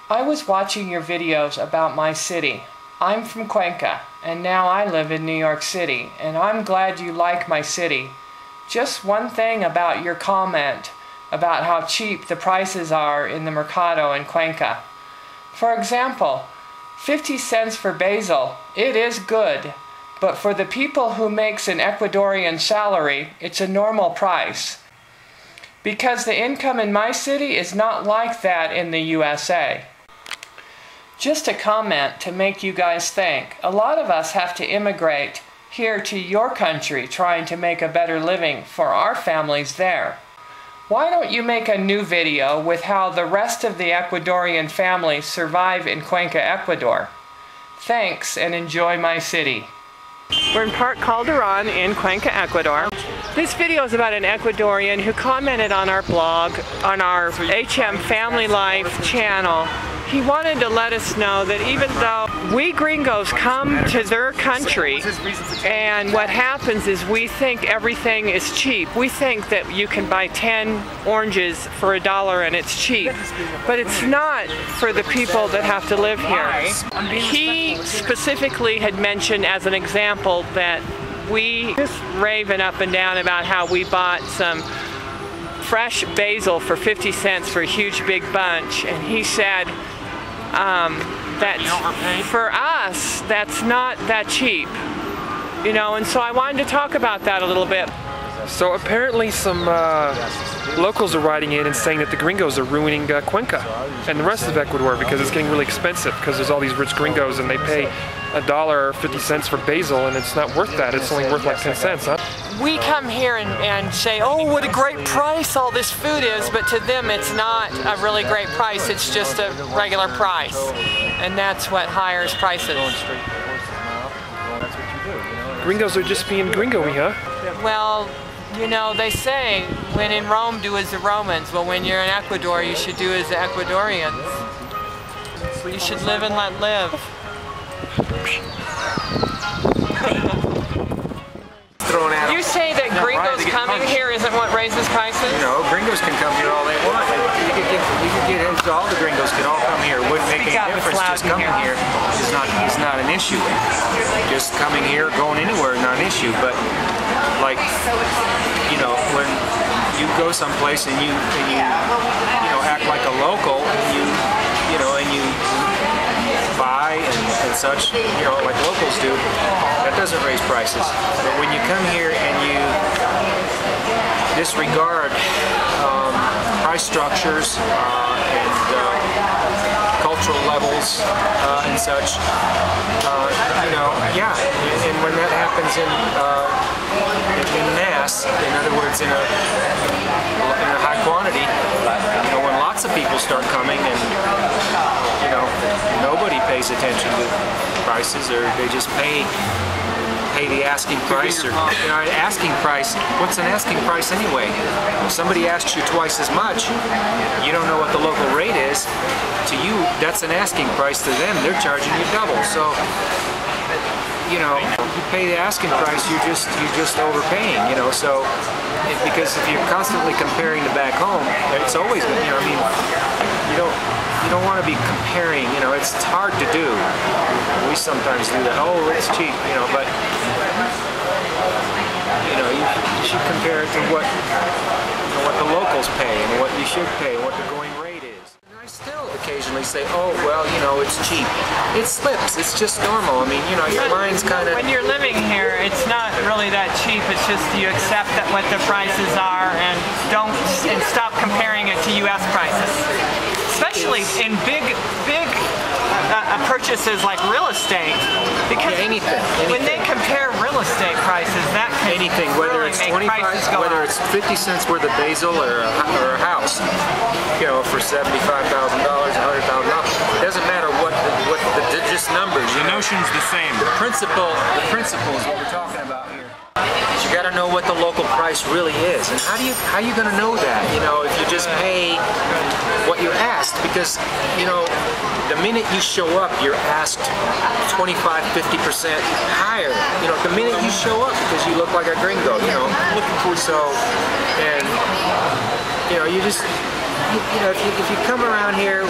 I was watching your videos about my city. I'm from Cuenca, and now I live in New York City, and I'm glad you like my city. Just one thing about your comment about how cheap the prices are in the mercado in Cuenca. For example, 50 cents for basil, it is good, but for the people who makes an Ecuadorian salary, it's a normal price. Because the income in my city is not like that in the USA. Just a comment to make you guys think. A lot of us have to immigrate here to your country trying to make a better living for our families there. Why don't you make a new video with how the rest of the Ecuadorian families survive in Cuenca, Ecuador? Thanks, and enjoy my city. We're in Park Calderon in Cuenca, Ecuador. This video is about an Ecuadorian who commented on our blog, on our HM Family Life channel. He wanted to let us know that even though we gringos come to their country, and what happens is we think everything is cheap. We think that you can buy 10 oranges for $1 and it's cheap. But it's not for the people that have to live here. He specifically had mentioned as an example that we just raving up and down about how we bought some fresh basil for 50 cents for a huge big bunch, and he said that for us that's not that cheap, you know, and so I wanted to talk about that a little bit. So apparently some locals are writing in and saying that the gringos are ruining Cuenca and the rest of Ecuador because it's getting really expensive because there's all these rich gringos and they pay $1 or 50 cents for basil and it's not worth that. It's only worth like 10 cents, huh? We come here and say, oh, what a great price all this food is, but to them it's not a really great price, it's just a regular price. And that's what hires prices. Gringos are just being gringo-y, huh? Well, you know, they say, when in Rome, do as the Romans. Well, when you're in Ecuador, you should do as the Ecuadorians. You should live and let live. You say that gringos coming here isn't what raises prices? No, gringos can come here all they want. You could get all the gringos can all come here. It wouldn't make any difference. Just coming here is not an issue. Just coming here, going anywhere is not an issue. But like, you know, when you go someplace and you act like a local and you buy and such, you know, like locals do, that doesn't raise prices. But when you come here and you disregard price structures and cultural levels and such, you know, yeah, and when that happens in mass, in other words, in a high quantity, you know, when lots of people start coming and, you know, nobody pays attention to prices, or they just pay the asking price, or, you know, asking price. What's an asking price anyway? If somebody asks you twice as much, you don't know what the local rate is. To you, that's an asking price. To them, they're charging you double. So, you know, you pay the asking price, you're just overpaying, you know. So, because if you're constantly comparing to back home, it's always, you know, I mean, you don't want to be comparing, you know, it's hard to do. We sometimes do that, oh, it's cheap, you know, but, you know, you should compare it to what the locals pay and what you should pay and what the going rate is. And I still occasionally say, oh, well, you know, it's cheap. It slips, it's just normal. I mean, you know, your mind's kind of... When you're living here, it's not really that cheap. It's just you accept that what the prices are and stop comparing it to U.S. prices. Especially in big purchases like real estate, because when they compare real estate prices, that can whether it's 25, whether it's 50 cents worth of basil or a house, you know, for $75,000, $100,000, it doesn't matter what the just numbers. The notion's the same. The principle is what we're talking about here. You got to know what the local price really is, and how you going to know that? You know, if you just pay what you're asked, because, you know, the minute you show up, you're asked 25–50% higher. You know, the minute you show up, because you look like a gringo, you know. So, and you know, you if you come around here,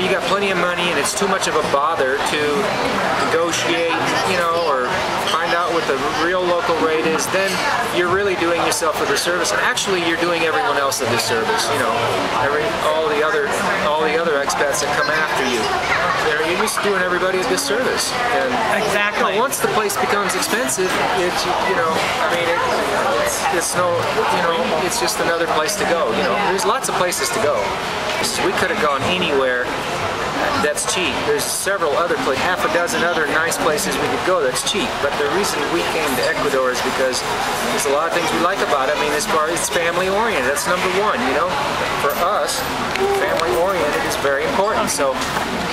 you got plenty of money and it's too much of a bother to negotiate, or find out what the real local rate is, then you're really doing yourself a disservice, and actually you're doing everyone else a disservice. All the other expats that come after you, you're just doing everybody a disservice. And exactly. Once the place becomes expensive, it's it's just another place to go. There's lots of places to go. We could have gone anywhere that's cheap. There's several other places, half a dozen other nice places we could go that's cheap. But the reason we came to Ecuador is because there's a lot of things we like about it. As far as it's family oriented, that's number one. For us, family oriented is very important. So,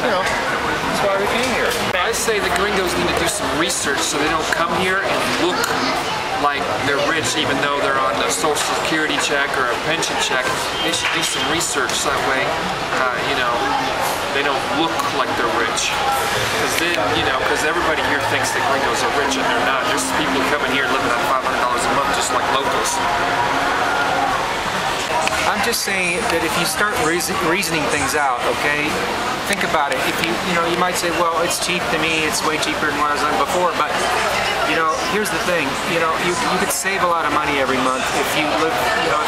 that's why we came here. I say the gringos need to do some research so they don't come here and look like they're rich even though they're on a social security check or a pension check. They should do some research so that way, they don't look like they're rich. Because then, because everybody here thinks that gringos are rich and they're not. There's people coming here living on $500 a month just like locals. I'm just saying that if you start reasoning things out, okay, think about it. If you might say, well, it's cheap to me, it's way cheaper than what I was on before, but here's the thing, you could save a lot of money every month if you live,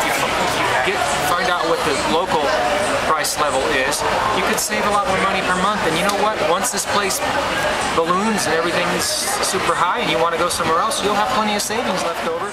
if you find out what the local price level is, you could save a lot more money per month. And you know what? Once this place balloons and everything is super high and you want to go somewhere else, you'll have plenty of savings left over.